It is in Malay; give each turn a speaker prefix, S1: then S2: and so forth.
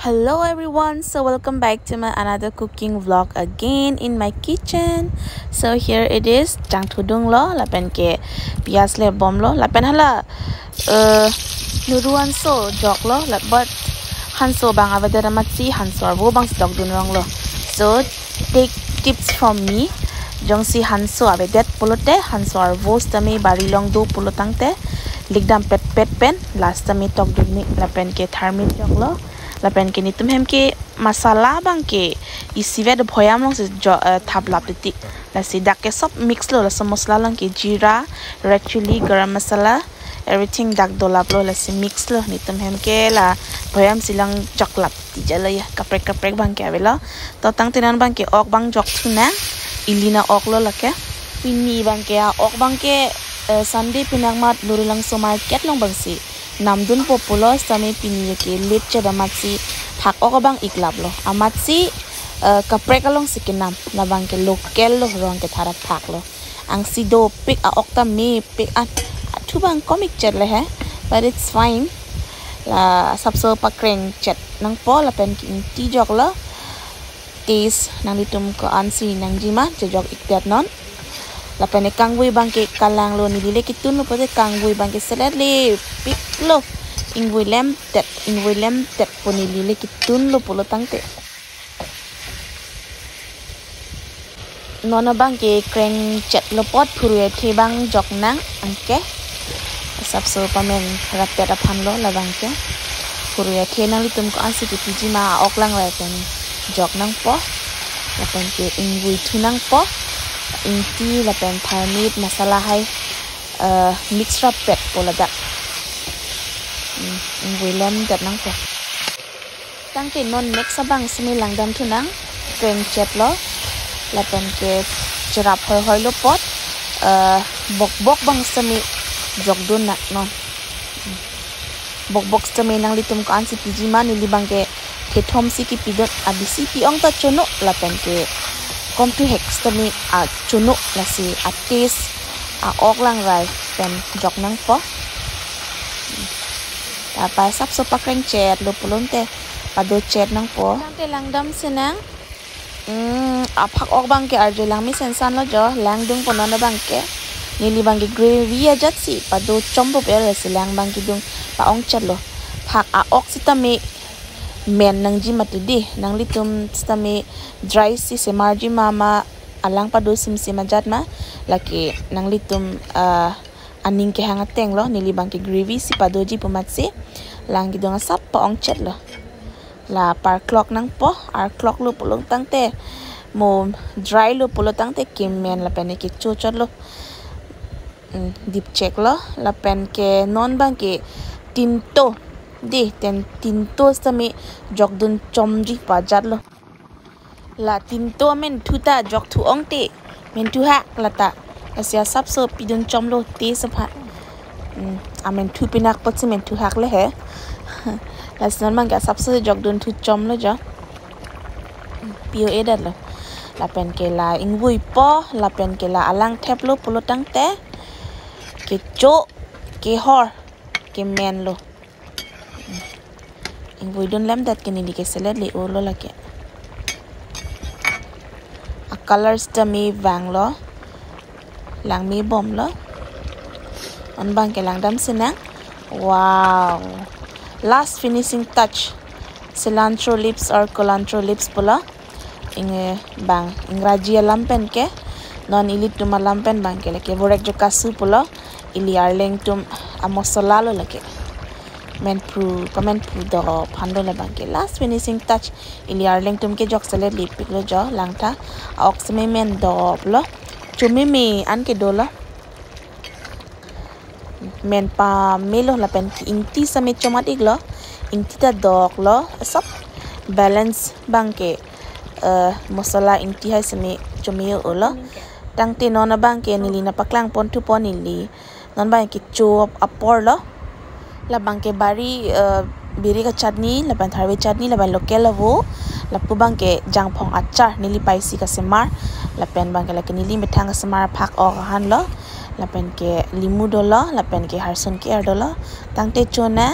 S1: Hello everyone, so welcome back to my another cooking vlog again in my kitchen. So here it is, jang thudung lo lapen ke pias le bom lo lapen hala nuruan so jok lo but hanso bang avada matsi hanso arbo bang stock dun rong lo. So take tips from me. Jong si hanso avedet polote hanso arbo stame bari long do polotangte ligdam pet pen last time tok dun ni lapen ke tharmit jok lo. Lapen kini tumhem ke masala bang ke isi ved bhoyam long se thap lap ti la si dak ke sop mix lo la so masala lang ke jeera red chili garam masala everything dak dolap lo la si mix lo ni tumhem ke la bhoyam silang choklap ti jalo ya kaprek bang ke avela to tang tinan bang ke ok bang jok thuna ilina ok lo la ke pini bang ke ok bang ke sunday pinang mat lurilang so market long bang si namdun populo same pini ke lecce da matsi thak ok bang iklap lo amatsi kaprek along sikinam na bang ke local lo rong ke thara thak lo ang si do pick a okta me pick a thu bang comic chat le hai but it's fine la sabso pakreng chat nang po la pen ti jok lo tis nang ditum ko ansi nang jima jok ikdat non la pen kangwei bang ke kalang lo ni dile kitun lo pode kangwei bang ke selet le pick lo in William tet poni lile kitun lo pulo tangte nona bang ke kreng chat lo pot purue the bang jok nang angke sabso pamen rapte aphan lo la bang ke purue the nang litum ko ansi ki piji ma oklang la pen jok nang po la pen ke ingui thunang po inti la pen tharmit masala hai mix rap pet pola dak William dat nang po tang ke non next sabang similang dam thunang kreng chat lo la pen ke cherap hoi lo pot bok bang sami jok dun nak non bok sami nang litum ko ansi piji man ni bang ke thom si ki pidot abisi pi ong ta chono la pen ke kom tu hex sami a chono la si a taste a ok lang rai pen jok nang po apa sap so pakreng chat lo pulon te pado chat nang po tang lang dam sinang aphak ok bang ke arje lang mi sensan lo jo lang dung pono na bang ke nili bang ke gravy a jat si pado chombo pe la si lang bang ki dung pa ong chat lo phak a ok sitame men nang ji matidi nang litum stame dry si se marji mama alang pado sim jat ma laki nang litum aning ke hanga teng lo nili bang ke gravy si padoji pumatsi lang gidong sap pa ong chat lo la par clock nang po ar clock lo pulong tangte mo dry lo pulo tangte kimen la pen ke chochot lo deep check lo la pen ke non bang ke tinto di tinto sami jok dun chomji pa jat lo la tinto men thuta jok thu ong te men thu hak lata asia sap so pidun chomlo te sapha amen thu pinak pot semen thu hak le he las non manga sap so jok dun thu chomlo jo pio edat lo la pen ke la ingui po la pen ke la alang thep lo polo tang te ke cho ke hor ke men lo ingui dun lam dat ke ni ke selet le o lo la ke a colors ta me wang lo lang mi bom lo on bang ke lang dam sinang wow last finishing touch cilantro leaves or culantro leaves pula inge bang ingraji lampen ke non ilit tum lampen bang ke leke borek jo kasu pula ili arleng tum amosola lo leke men pru do phando le bang ke last finishing touch ili arleng tum ke jok sele lipik lo jo langta oxme men do lo chumi mi an ke dola men pa melo la pen ki inti same chomatik lo inti ta dok lo sap balance bang ke masala inti hai same chumi o lo tang te non bang ke nili na paklang pon tu pon nili non bang ke chop apor lo la bang ke bari biri ka chutney la ban tharwe chutney la ban local lo la pu bang ke jang phong achar nili paisi ka semar la pen bang ke la ke nili mithang ka semar phak ok han lo la pen ke limu do lo la pen ke harson ke er do lo tang te chona